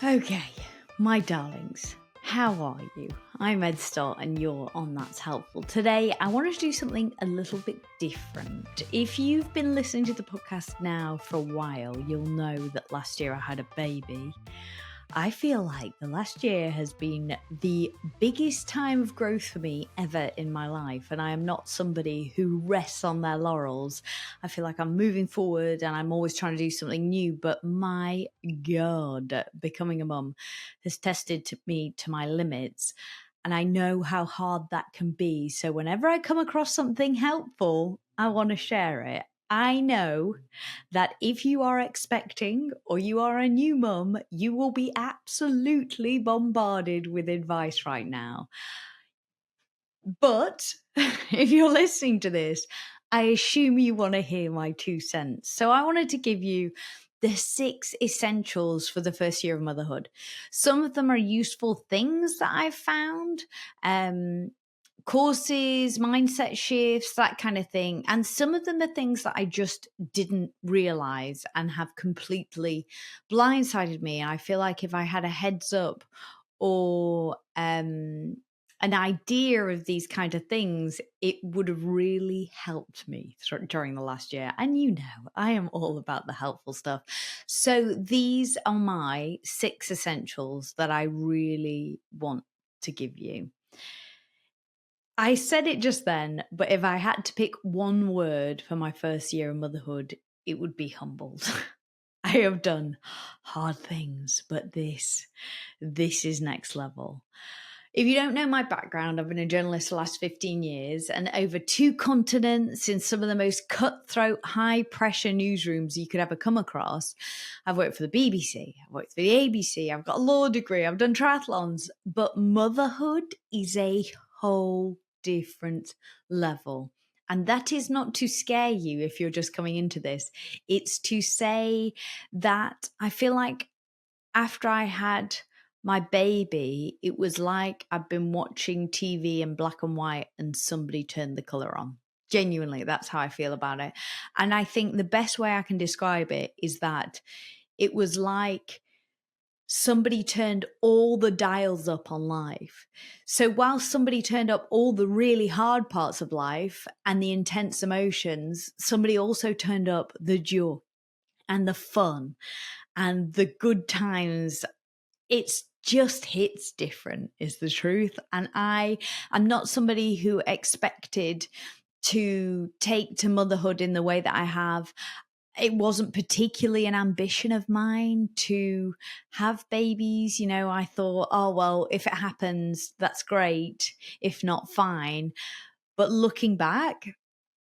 Okay, my darlings, how are you? I'm Ed Stott and you're on That's Helpful. Today, I wanted to do something a little bit different. If you've been listening to the podcast now for a while, you'll know that last year I had a baby. I feel like the last year has been the biggest time of growth for me ever in my life. And I am not somebody who rests on their laurels. I feel like I'm moving forward and I'm always trying to do something new. But my God, becoming a mum has tested me to my limits. And I know how hard that can be. So whenever I come across something helpful, I want to share it. I know that if you are expecting or you are a new mum, you will be absolutely bombarded with advice right now. But if you're listening to this, I assume you want to hear my 2 cents. So I wanted to give you the 6 essentials for the first year of motherhood. Some of them are useful things that I've found. Courses, mindset shifts, that kind of thing. And some of them are things that I just didn't realize and have completely blindsided me. I feel like if I had a heads up or an idea of these kind of things, it would have really helped me during the last year. And you know, I am all about the helpful stuff. So these are my 6 essentials that I really want to give you. I said it just then, but if I had to pick one word for my first year of motherhood, it would be humbled. I have done hard things, but this is next level. If you don't know my background, I've been a journalist for the last 15 years and over 2 continents in some of the most cutthroat, high-pressure newsrooms you could ever come across. I've worked for the BBC, I've worked for the ABC, I've got a law degree, I've done triathlons, but motherhood is a whole different level. And that is not to scare you if you're just coming into this. It's to say that I feel like after I had my baby, it was like I've been watching TV in black and white and somebody turned the color on. Genuinely, that's how I feel about it. And I think the best way I can describe it is that it was like somebody turned all the dials up on life. So while somebody turned up all the really hard parts of life and the intense emotions, somebody also turned up the joy and the fun and the good times. It's just hits different is the truth. And I'm not somebody who expected to take to motherhood in the way that I have. It wasn't particularly an ambition of mine to have babies. You know, I thought, oh, well, if it happens, that's great. If not, fine. But looking back,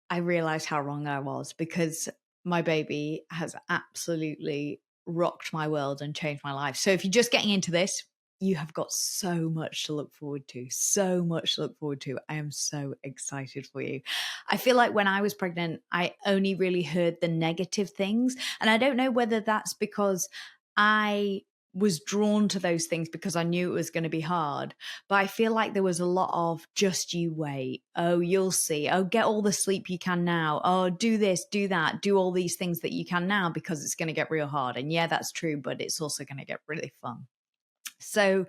I realized how wrong I was because my baby has absolutely rocked my world and changed my life. So if you're just getting into this, you have got so much to look forward to, so much to look forward to. I am so excited for you. I feel like when I was pregnant, I only really heard the negative things. And I don't know whether that's because I was drawn to those things because I knew it was going to be hard. But I feel like there was a lot of just you wait. Oh, you'll see. Oh, get all the sleep you can now. Oh, do this, do that, do all these things that you can now because it's going to get real hard. And yeah, that's true, but it's also going to get really fun. So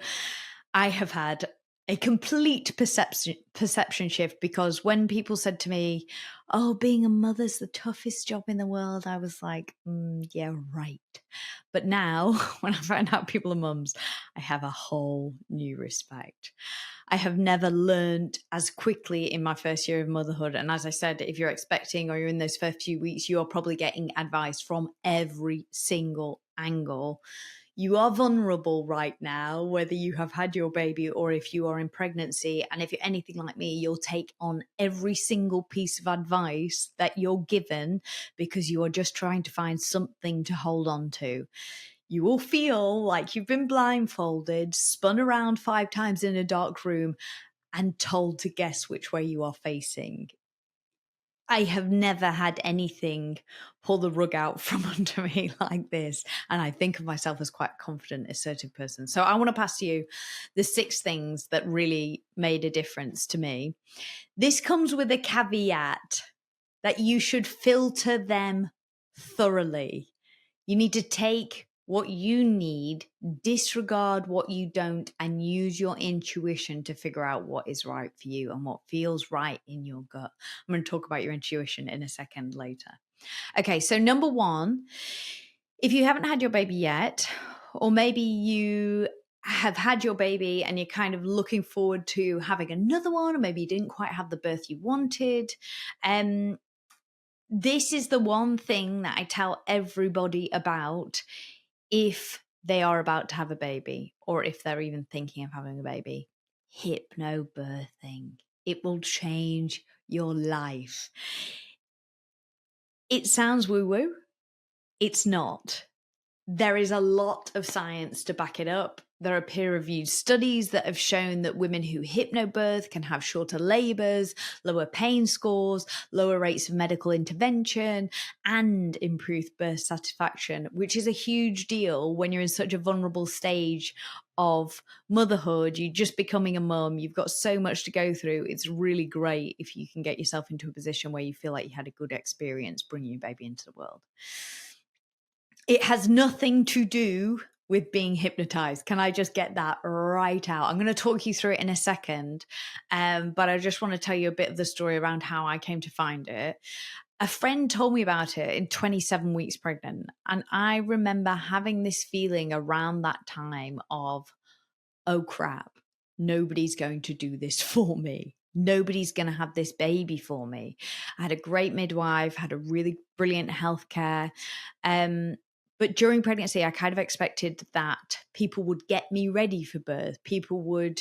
I have had a complete perception shift because when people said to me, oh, being a mother's the toughest job in the world, I was like, yeah, right. But now when I find out people are mums, I have a whole new respect. I have never learned as quickly in my first year of motherhood. And as I said, if you're expecting or you're in those first few weeks, you're probably getting advice from every single angle. You are vulnerable right now, whether you have had your baby or if you are in pregnancy. And if you're anything like me, you'll take on every single piece of advice that you're given because you are just trying to find something to hold on to. You will feel like you've been blindfolded, spun around 5 times in a dark room, and told to guess which way you are facing. I have never had anything pull the rug out from under me like this. And I think of myself as quite a confident, assertive person. So I want to pass to you the 6 things that really made a difference to me. This comes with a caveat that you should filter them thoroughly. You need to take what you need, disregard what you don't, and use your intuition to figure out what is right for you and what feels right in your gut. I'm going to talk about your intuition in a second later. Okay, so number one, if you haven't had your baby yet, or maybe you have had your baby and you're kind of looking forward to having another one, or maybe you didn't quite have the birth you wanted, this is the one thing that I tell everybody about if they are about to have a baby, or if they're even thinking of having a baby. Hypnobirthing. It will change your life. It sounds woo-woo. It's not. There is a lot of science to back it up. There are peer-reviewed studies that have shown that women who hypnobirth can have shorter labors, lower pain scores, lower rates of medical intervention, and improved birth satisfaction, which is a huge deal when you're in such a vulnerable stage of motherhood. You're just becoming a mum. You've got so much to go through. It's really great if you can get yourself into a position where you feel like you had a good experience bringing your baby into the world. It has nothing to do with being hypnotized. Can I just get that right out? I'm going to talk you through it in a second, but I just want to tell you a bit of the story around how I came to find it. A friend told me about it in 27 weeks pregnant, and I remember having this feeling around that time of, oh crap, nobody's going to do this for me. Nobody's going to have this baby for me. I had a great midwife, had a really brilliant healthcare. But during pregnancy, I kind of expected that people would get me ready for birth. People would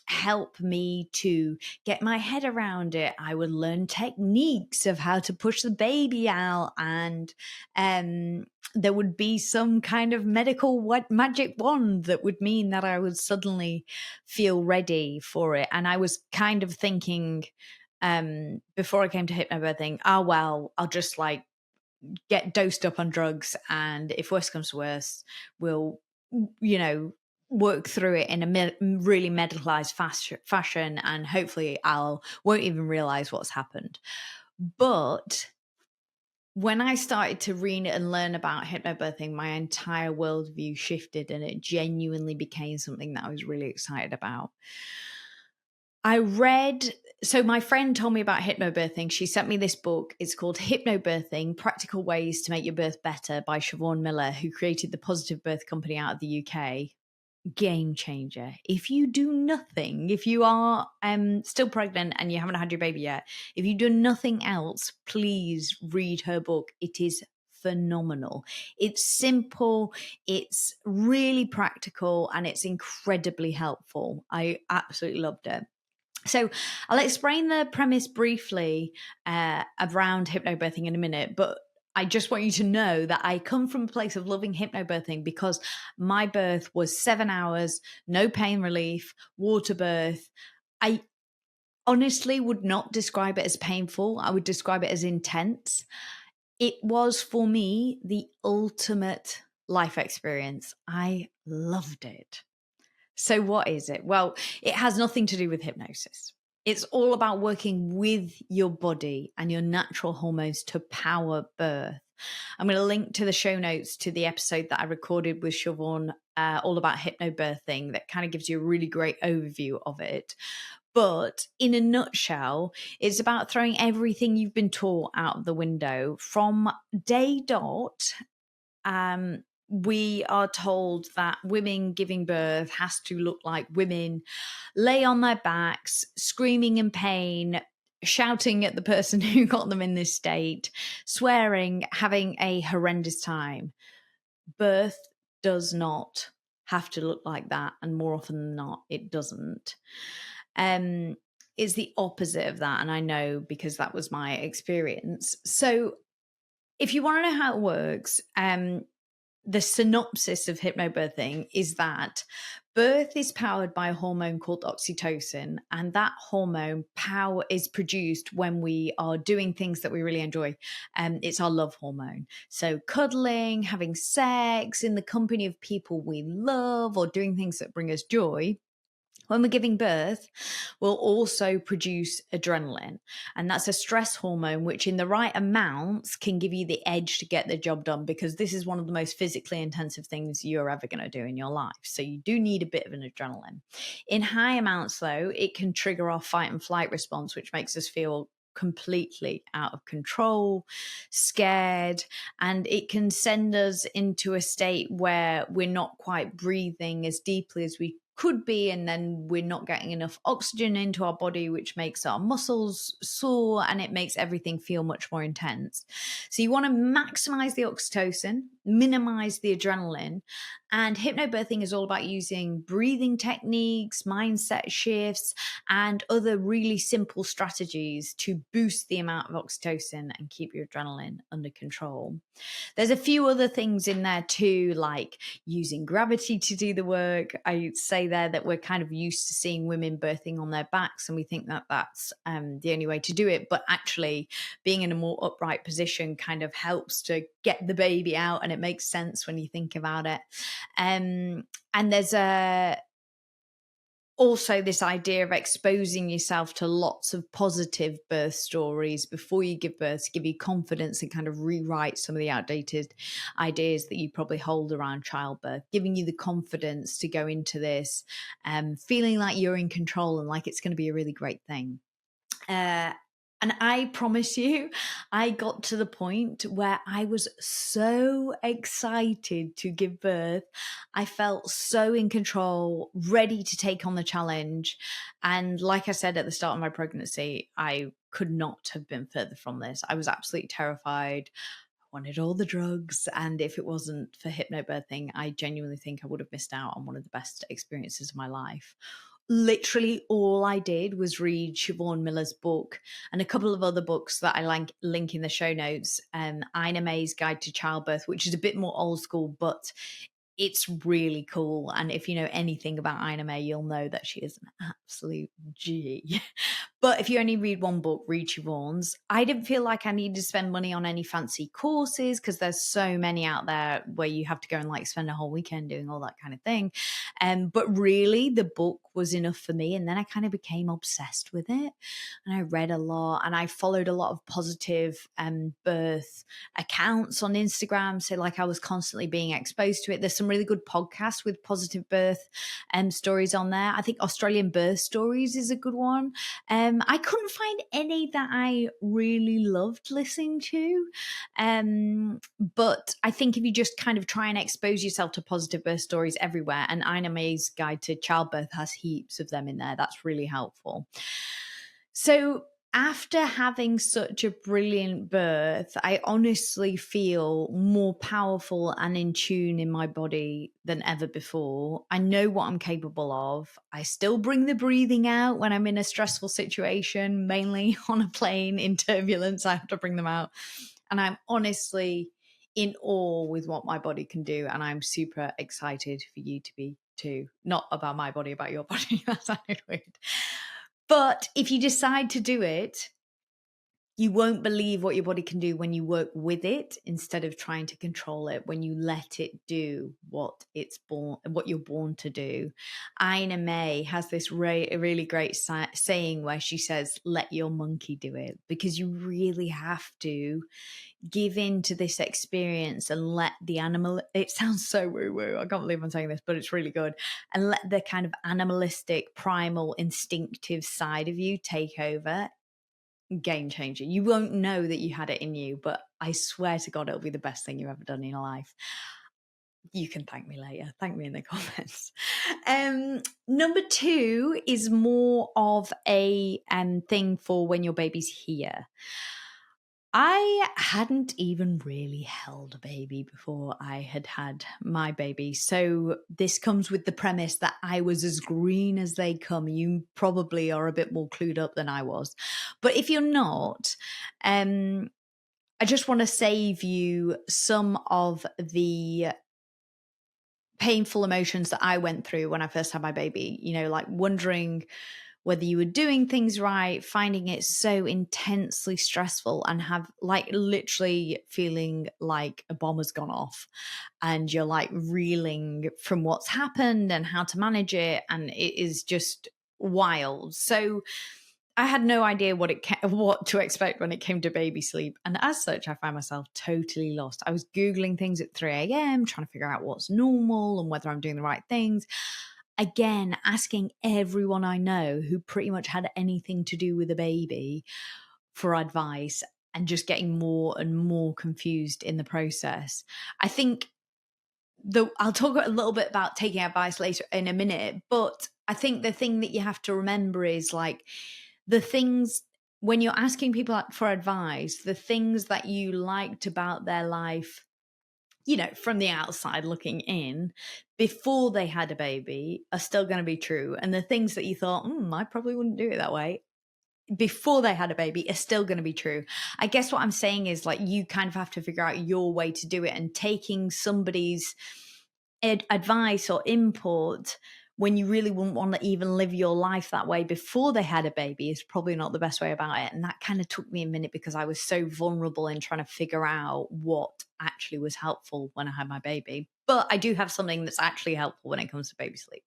help me to get my head around it. I would learn techniques of how to push the baby out, and there would be some kind of medical magic wand that would mean that I would suddenly feel ready for it. And I was kind of thinking before I came to hypnobirthing, oh, well, I'll just like get dosed up on drugs, and if worse comes to worse, we'll, work through it in a really medicalized fashion, and hopefully won't even realize what's happened. But when I started to read and learn about hypnobirthing, my entire worldview shifted, and it genuinely became something that I was really excited about. So my friend told me about hypnobirthing. She sent me this book. It's called Hypnobirthing: Practical Ways to Make Your Birth Better by Siobhan Miller, who created the Positive Birth Company out of the UK. Game changer. If you do nothing, if you are still pregnant and you haven't had your baby yet, if you do nothing else, please read her book. It is phenomenal. It's simple, it's really practical, and it's incredibly helpful. I absolutely loved it. So I'll explain the premise briefly around hypnobirthing in a minute, but I just want you to know that I come from a place of loving hypnobirthing because my birth was 7 hours, no pain relief, water birth. I honestly would not describe it as painful. I would describe it as intense. It was, for me, the ultimate life experience. I loved it. So what is it? Well, it has nothing to do with hypnosis. It's all about working with your body and your natural hormones to power birth. I'm going to link to the show notes to the episode that I recorded with Siobhan all about hypnobirthing that kind of gives you a really great overview of it. But in a nutshell, it's about throwing everything you've been taught out of the window from day dot. We are told that women giving birth has to look like women lay on their backs, screaming in pain, shouting at the person who got them in this state, swearing, having a horrendous time. Birth does not have to look like that, and more often than not, it doesn't. It's the opposite of that, and I know because that was my experience. So if you want to know how it works, the synopsis of hypnobirthing is that birth is powered by a hormone called oxytocin, and that hormone power is produced when we are doing things that we really enjoy. It's our love hormone. So cuddling, having sex in the company of people we love, or doing things that bring us joy. When we're giving birth, we'll also produce adrenaline. And that's a stress hormone, which in the right amounts can give you the edge to get the job done, because this is one of the most physically intensive things you're ever going to do in your life. So you do need a bit of an adrenaline. In high amounts, though, it can trigger our fight and flight response, which makes us feel completely out of control, scared, and it can send us into a state where we're not quite breathing as deeply as we could be, and then we're not getting enough oxygen into our body, which makes our muscles sore and it makes everything feel much more intense. So you want to maximize the oxytocin, minimize the adrenaline, and hypnobirthing is all about using breathing techniques, mindset shifts, and other really simple strategies to boost the amount of oxytocin and keep your adrenaline under control. There's a few other things in there too, like using gravity to do the work. I say there that we're kind of used to seeing women birthing on their backs, and we think that that's the only way to do it. But actually, being in a more upright position kind of helps to get the baby out, and it makes sense when you think about it. And there's also this idea of exposing yourself to lots of positive birth stories before you give birth to give you confidence and kind of rewrite some of the outdated ideas that you probably hold around childbirth, giving you the confidence to go into this feeling like you're in control and like it's going to be a really great thing. And I promise you, I got to the point where I was so excited to give birth. I felt so in control, ready to take on the challenge. And like I said at the start of my pregnancy, I could not have been further from this. I was absolutely terrified. I wanted all the drugs. And if it wasn't for hypnobirthing, I genuinely think I would have missed out on one of the best experiences of my life. Literally all I did was read Siobhan Miller's book and a couple of other books that I link in the show notes. Ina May's Guide to Childbirth, which is a bit more old school, but it's really cool. And if you know anything about Ina May, you'll know that she is an absolute G. But if you only read one book, read Siobhan's. I didn't feel like I needed to spend money on any fancy courses because there's so many out there where you have to go and like spend a whole weekend doing all that kind of thing. But really, the book was enough for me. And then I kind of became obsessed with it. And I read a lot and I followed a lot of positive birth accounts on Instagram. So like I was constantly being exposed to it. There's some really good podcasts with positive birth stories on there. I think Australian Birth Stories is a good one. I couldn't find any that I really loved listening to. But I think if you just kind of try and expose yourself to positive birth stories everywhere, and Ina May's Guide to Childbirth has heaps of them in there, that's really helpful. So after having such a brilliant birth, I honestly feel more powerful and in tune in my body than ever before. I know what I'm capable of. I still bring the breathing out when I'm in a stressful situation, mainly on a plane in turbulence. I have to bring them out. And I'm honestly in awe with what my body can do. And I'm super excited for you to be too. Not about my body, about your body. That sounded weird. But if you decide to do it, you won't believe what your body can do when you work with it instead of trying to control it, when you let it do what you're born to do. Ina May has this really great saying where she says, let your monkey do it, because you really have to give in to this experience and let the animal, it sounds so woo-woo, I can't believe I'm saying this, but it's really good, and let the kind of animalistic, primal, instinctive side of you take over. Game changer. You won't know that you had it in you, but I swear to God, it'll be the best thing you've ever done in your life. You can thank me later. Thank me in the comments. Number 2 is more of a thing for when your baby's here. I hadn't even really held a baby before I had my baby. So this comes with the premise that I was as green as they come. You probably are a bit more clued up than I was. But if you're not, I just want to save you some of the painful emotions that I went through when I first had my baby, like wondering whether you were doing things right, finding it so intensely stressful and have like literally feeling like a bomb has gone off and you're like reeling from what's happened and how to manage it. And it is just wild. So I had no idea what to expect when it came to baby sleep. And as such, I found myself totally lost. I was Googling things at 3 a.m., trying to figure out what's normal and whether I'm doing the right things. Again, asking everyone I know who pretty much had anything to do with a baby for advice and just getting more and more confused in the process. I think I'll talk a little bit about taking advice later in a minute, but I think the thing that you have to remember is like the things when you're asking people for advice, the things that you liked about their life, from the outside looking in before they had a baby are still going to be true. And the things that you thought, I probably wouldn't do it that way before they had a baby are still going to be true. I guess what I'm saying is like you kind of have to figure out your way to do it, and taking somebody's advice or input when you really wouldn't want to even live your life that way before they had a baby is probably not the best way about it. And that kind of took me a minute because I was so vulnerable in trying to figure out what actually was helpful when I had my baby. But I do have something that's actually helpful when it comes to baby sleep.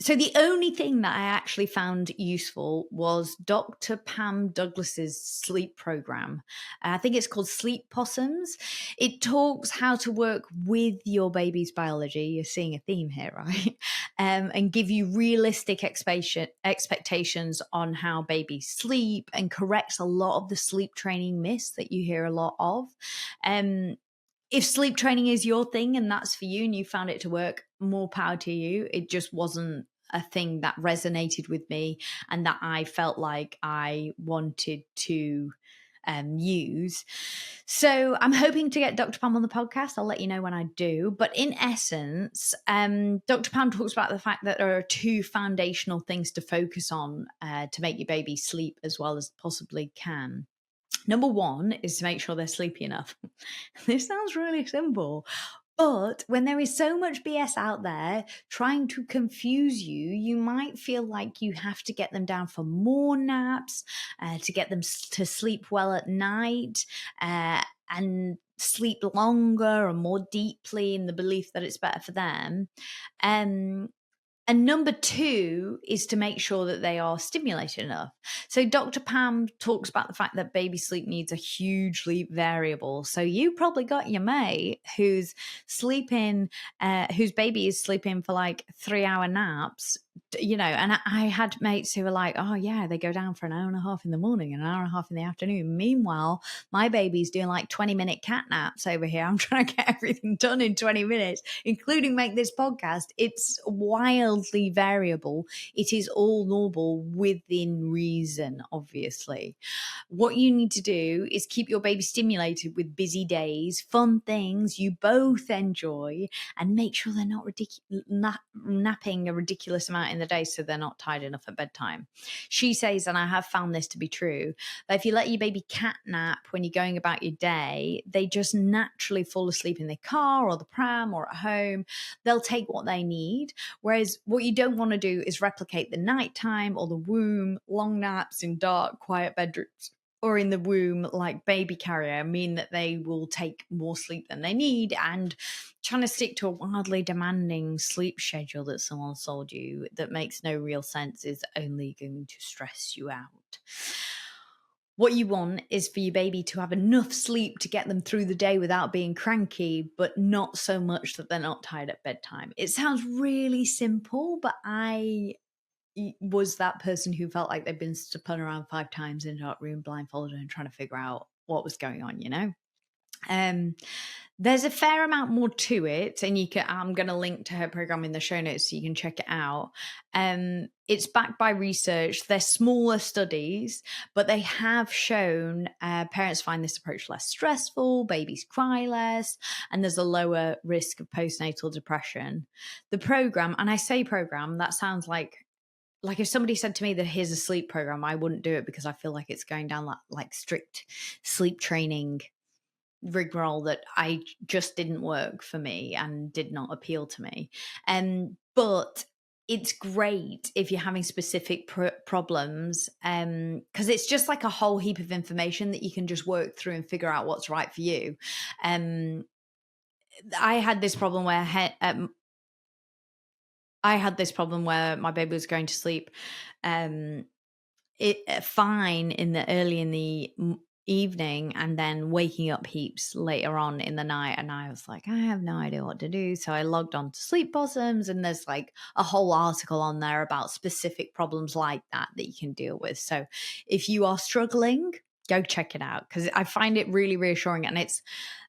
So the only thing that I actually found useful was Dr. Pam Douglas's sleep program. I think it's called Sleep Possums. It talks how to work with your baby's biology. You're seeing a theme here, right? And give you realistic expectations on how babies sleep and corrects a lot of the sleep training myths that you hear a lot of. If sleep training is your thing and that's for you and you found it to work, more power to you. It just wasn't a thing that resonated with me and that I felt like I wanted to use. So I'm hoping to get Dr. Pam on the podcast. I'll let you know when I do. But in essence, Dr. Pam talks about the fact that there are 2 foundational things to focus on to make your baby sleep as well as possibly can. Number 1 is to make sure they're sleepy enough. This sounds really simple, but when there is so much BS out there trying to confuse you, you might feel like you have to get them down for more naps, to get them to sleep well at night, and sleep longer and more deeply in the belief that it's better for them. And number 2 is to make sure that they are stimulated enough. So Dr. Pam talks about the fact that baby sleep needs are hugely variable. So you probably got your mate who's sleeping, whose baby is sleeping for like 3-hour naps, and I had mates who were like, oh yeah, they go down for an hour and a half in the morning and an hour and a half in the afternoon. Meanwhile, my baby's doing like 20-minute cat naps over here. I'm trying to get everything done in 20 minutes, including make this podcast. It's wildly variable. It is all normal within reason, obviously. What you need to do is keep your baby stimulated with busy days, fun things you both enjoy, and make sure they're not napping a ridiculous amount in the day so they're not tired enough at bedtime. She says, and I have found this to be true, that if you let your baby cat nap when you're going about your day, they just naturally fall asleep in the car or the pram or at home. They'll take what they need. Whereas what you don't want to do is replicate the nighttime or the womb, long naps in dark, quiet bedrooms or in the womb like baby carrier mean that they will take more sleep than they need, and trying to stick to a wildly demanding sleep schedule that someone sold you that makes no real sense is only going to stress you out. What you want is for your baby to have enough sleep to get them through the day without being cranky, but not so much that they're not tired at bedtime. It sounds really simple, but I was that person who felt like they'd been spun around 5 times in a dark room, blindfolded, and trying to figure out what was going on, There's a fair amount more to it, and I'm going to link to her program in the show notes so you can check it out. It's backed by research. They're smaller studies, but they have shown parents find this approach less stressful, babies cry less, and there's a lower risk of postnatal depression. The program, and I say program, that sounds like if somebody said to me that here's a sleep program, I wouldn't do it because I feel like it's going down like strict sleep training rigmarole that I just didn't work for me and did not appeal to me. But it's great if you're having specific problems, because it's just like a whole heap of information that you can just work through and figure out what's right for you. Um, I had this problem where I had this problem where my baby was going to sleep um, fine in the early in the evening, and then waking up heaps later on in the night, and I was like, I have no idea what to do. So I logged on to Sleep Bottoms, and there's like a whole article on there about specific problems like that that you can deal with. So if you are struggling, go check it out, because I find it really reassuring, and it's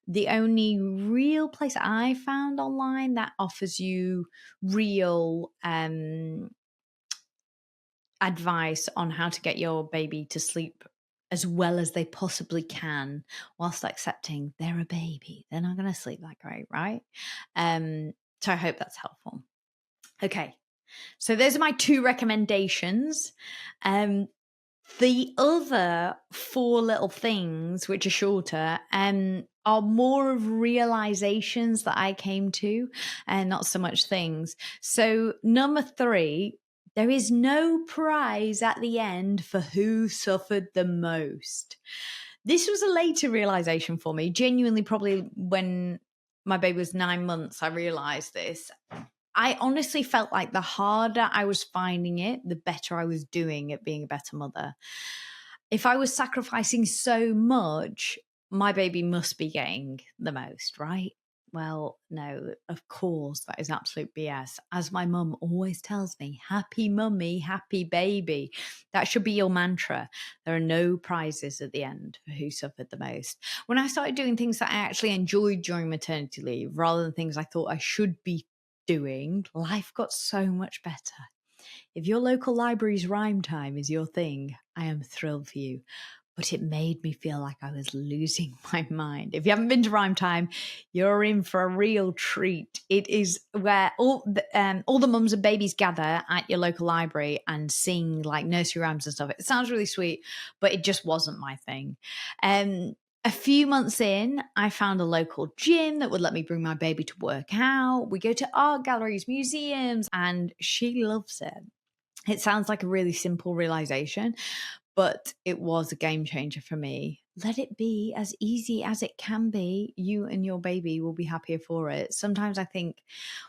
the only real place I found online that offers you real advice on how to get your baby to sleep as well as they possibly can, whilst accepting they're a baby. They're not going to sleep that great, right? So I hope that's helpful. Okay, so those are my 2 recommendations. The other 4 little things, which are shorter, are more of realizations that I came to, and not so much things. So number 3, there is no prize at the end for who suffered the most. This was a later realization for me. Genuinely, probably when my baby was 9 months, I realized this. I honestly felt like the harder I was finding it, the better I was doing at being a better mother. If I was sacrificing so much, my baby must be getting the most, right? Well, no, of course, that is absolute BS. As my mum always tells me, happy mummy, happy baby. That should be your mantra. There are no prizes at the end for who suffered the most. When I started doing things that I actually enjoyed during maternity leave, rather than things I thought I should be doing, life got so much better. If your local library's rhyme time is your thing, I am thrilled for you. But it made me feel like I was losing my mind. If you haven't been to Rhyme Time, you're in for a real treat. It is where all the mums and babies gather at your local library and sing like nursery rhymes and stuff. It sounds really sweet, but it just wasn't my thing. A few months in, I found a local gym that would let me bring my baby to work out. We go to art galleries, museums, and she loves it. It sounds like a really simple realization, but it was a game changer for me. Let it be as easy as it can be. You and your baby will be happier for it. Sometimes I think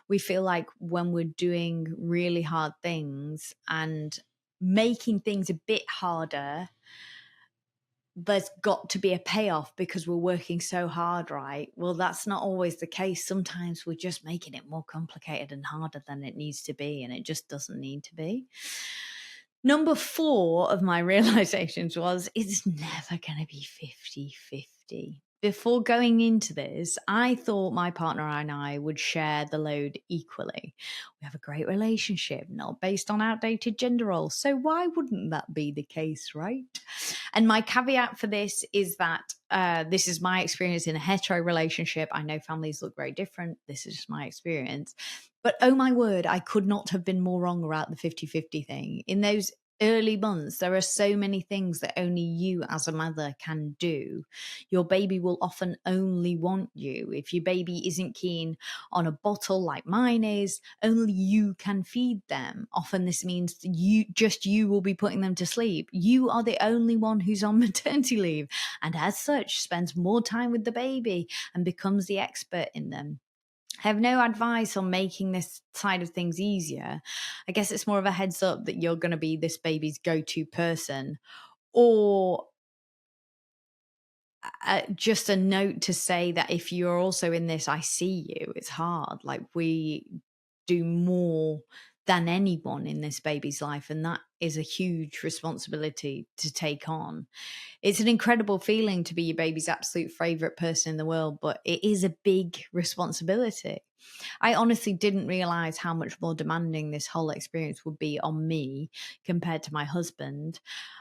we feel like when we're doing really hard things and making things a bit harder, there's got to be a payoff because we're working so hard, right? Well, that's not always the case. Sometimes we're just making it more complicated and harder than it needs to be, and it just doesn't need to be. Number 4 of my realizations was it's never going to be 50-50. Before going into this, I thought my partner and I would share the load equally. We have a great relationship, not based on outdated gender roles. So why wouldn't that be the case, right? And my caveat for this is that this is my experience in a hetero relationship. I know families look very different. This is just my experience. But oh my word, I could not have been more wrong about the 50-50 thing. In those early months, there are so many things that only you as a mother can do. Your baby will often only want you. If your baby isn't keen on a bottle like mine is, only you can feed them. Often this means you will be putting them to sleep. You are the only one who's on maternity leave, and as such spends more time with the baby and becomes the expert in them. I have no advice on making this side of things easier. I guess it's more of a heads up that you're going to be this baby's go-to person, or just a note to say that if you're also in this, I see you. It's hard. Like, we do more than anyone in this baby's life, and that is a huge responsibility to take on. It's an incredible feeling to be your baby's absolute favorite person in the world, but it is a big responsibility. I honestly didn't realize how much more demanding this whole experience would be on me compared to my husband.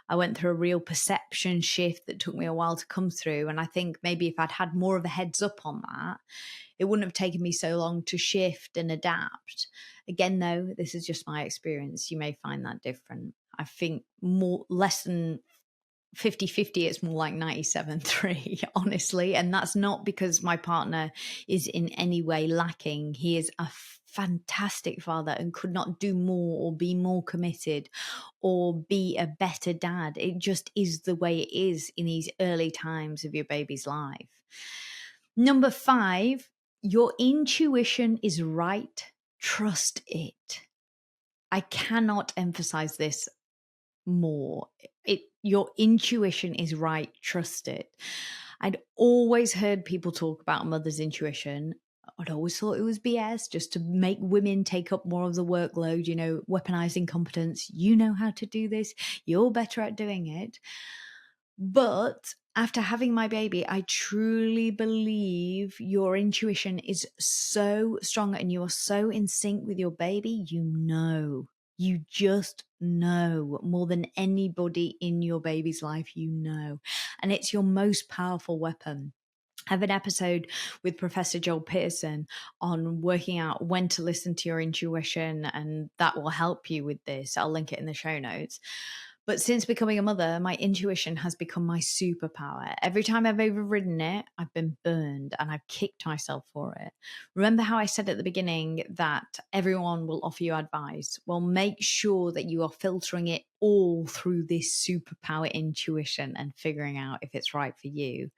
I went through a real perception shift that took me a while to come through. And I think maybe if I'd had more of a heads up on that, it wouldn't have taken me so long to shift and adapt. Again, though, this is just my experience. You may find that different. I think less than 50-50, it's more like 97-3, honestly. And that's not because my partner is in any way lacking. He is a fantastic father and could not do more or be more committed or be a better dad. It just is the way it is in these early times of your baby's life. Number 5, your intuition is right. Trust it. I cannot emphasize this more. Your intuition is right. Trust it. I'd always heard people talk about a mother's intuition. I'd always thought it was BS, just to make women take up more of the workload, weaponizing competence. You know how to do this. You're better at doing it. But after having my baby, I truly believe your intuition is so strong and you are so in sync with your baby. You just know more than anybody in your baby's life, and it's your most powerful weapon. I have an episode with Professor Joel Peterson on working out when to listen to your intuition, and that will help you with this. I'll link it in the show notes. But since becoming a mother, my intuition has become my superpower. Every time I've overridden it, I've been burned and I've kicked myself for it. Remember how I said at the beginning that everyone will offer you advice? Well, make sure that you are filtering it all through this superpower intuition and figuring out if it's right for you.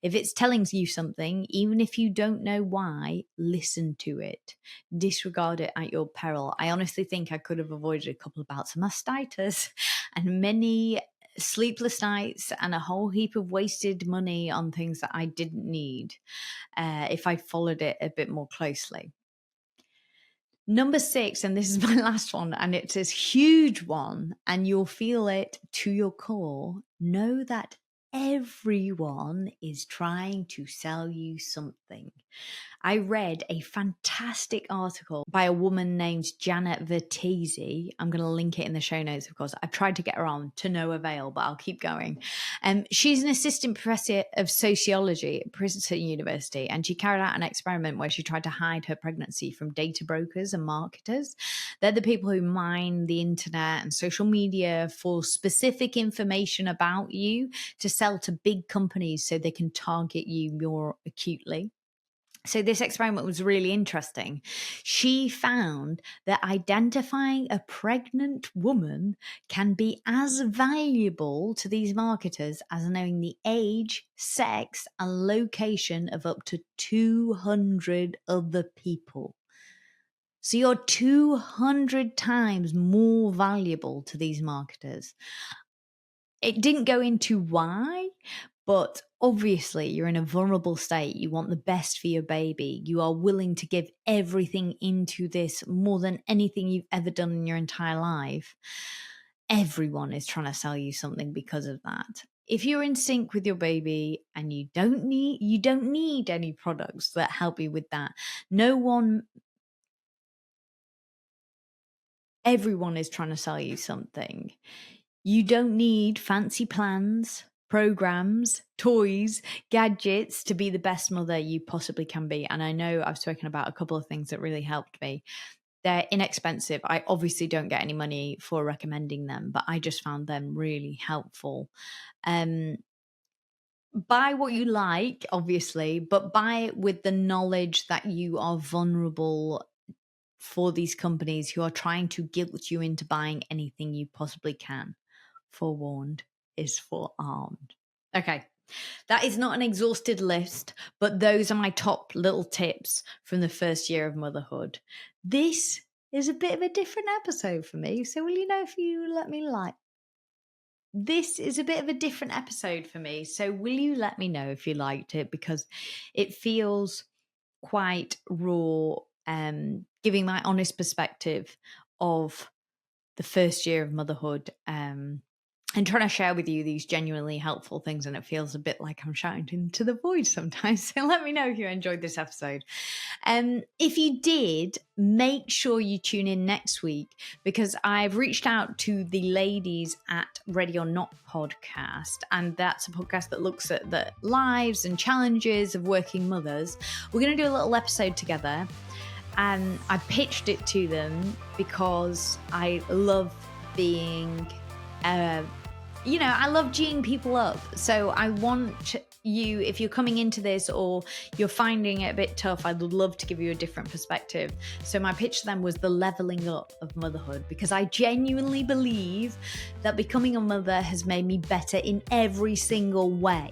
If it's telling you something, even if you don't know why, listen to it. Disregard it at your peril. I honestly think I could have avoided a couple of bouts of mastitis and many sleepless nights and a whole heap of wasted money on things that I didn't need if I followed it a bit more closely. Number 6, and this is my last one, and it's this huge one, and you'll feel it to your core. Know that everyone is trying to sell you something. I read a fantastic article by a woman named Janet Vertese. I'm going to link it in the show notes, of course. I've tried to get her on to no avail, but I'll keep going. She's an assistant professor of sociology at Princeton University, and she carried out an experiment where she tried to hide her pregnancy from data brokers and marketers. They're the people who mine the internet and social media for specific information about you to sell to big companies so they can target you more acutely. So this experiment was really interesting. She found that identifying a pregnant woman can be as valuable to these marketers as knowing the age, sex, and location of up to 200 other people. So you're 200 times more valuable to these marketers. It didn't go into why, but obviously you're in a vulnerable state. You want the best for your baby. You are willing to give everything into this more than anything you've ever done in your entire life. Everyone is trying to sell you something because of that. If you're in sync with your baby and you don't need any products that help you with that. Everyone is trying to sell you something. You don't need fancy plans, programs, toys, gadgets to be the best mother you possibly can be. And I know I've spoken about a couple of things that really helped me. They're inexpensive. I obviously don't get any money for recommending them, but I just found them really helpful. Buy what you like, obviously, but buy it with the knowledge that you are vulnerable for these companies who are trying to guilt you into buying anything you possibly can. Forewarned is forearmed. Okay, that is not an exhausted list, but those are my top little tips from the first year of motherhood. This is a bit of a different episode for me, so will you know if you let me like? This is a bit of a different episode for me, so will you let me know if you liked it, because it feels quite raw, giving my honest perspective of the first year of motherhood, and trying to share with you these genuinely helpful things, and it feels a bit like I'm shouting into the void sometimes. So let me know if you enjoyed this episode. If you did, make sure you tune in next week, because I've reached out to the ladies at Ready or Not podcast, and that's a podcast that looks at the lives and challenges of working mothers. We're going to do a little episode together, and I pitched it to them because I love being I love geeing people up. So I want you, if you're coming into this or you're finding it a bit tough, I'd love to give you a different perspective. So my pitch to them was the leveling up of motherhood, because I genuinely believe that becoming a mother has made me better in every single way.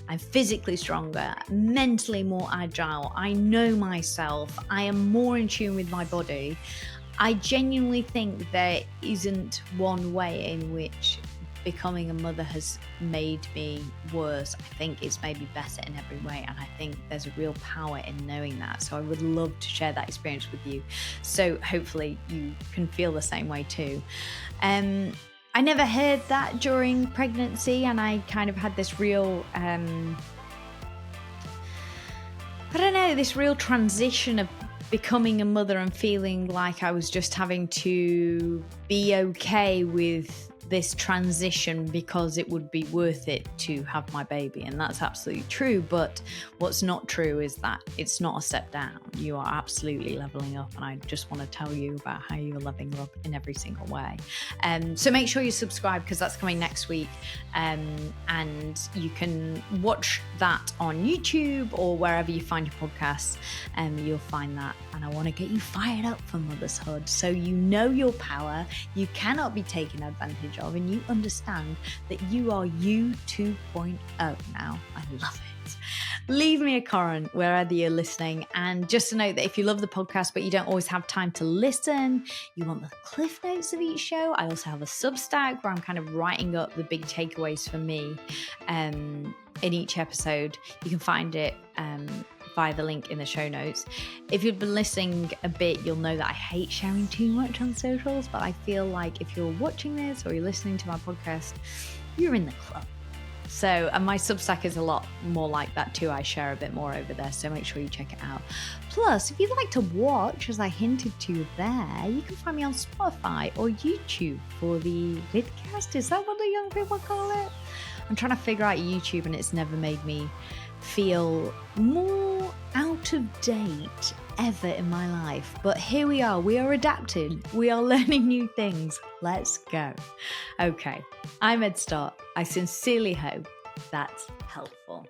I'm physically stronger, mentally more agile. I know myself. I am more in tune with my body. I genuinely think there isn't one way in which becoming a mother has made me worse. I think it's made me better in every way, and I think there's a real power in knowing that. So I would love to share that experience with you. So hopefully you can feel the same way too. I never heard that during pregnancy, and I kind of had this real, this real transition of becoming a mother and feeling like I was just having to be okay with this transition because it would be worth it to have my baby. And that's absolutely true. But what's not true is that it's not a step down. You are absolutely leveling up. And I just want to tell you about how you're leveling up in every single way. So make sure you subscribe, because that's coming next week. And you can watch that on YouTube or wherever you find your podcasts. You'll find that. And I want to get you fired up for motherhood, so you know your power, you cannot be taken advantage of, and you understand that you are you 2.0 now. I love it. Leave me a comment wherever you're listening. And just to note that if you love the podcast but you don't always have time to listen, you want the cliff notes of each show, I also have a Substack where I'm kind of writing up the big takeaways for me in each episode. You can find it via the link in the show notes. If you've been listening a bit, you'll know that I hate sharing too much on socials, but I feel like if you're watching this or you're listening to my podcast, you're in the club. So, and my Substack is a lot more like that too. I share a bit more over there, so make sure you check it out. Plus, if you'd like to watch, as I hinted to there, you can find me on Spotify or YouTube for the vidcast. Is that what the young people call it? I'm trying to figure out YouTube, and it's never made me feel more out of date ever in my life. But here we are adapting, we are learning new things. Let's go. Okay, I'm Ed Stott. I sincerely hope that's helpful.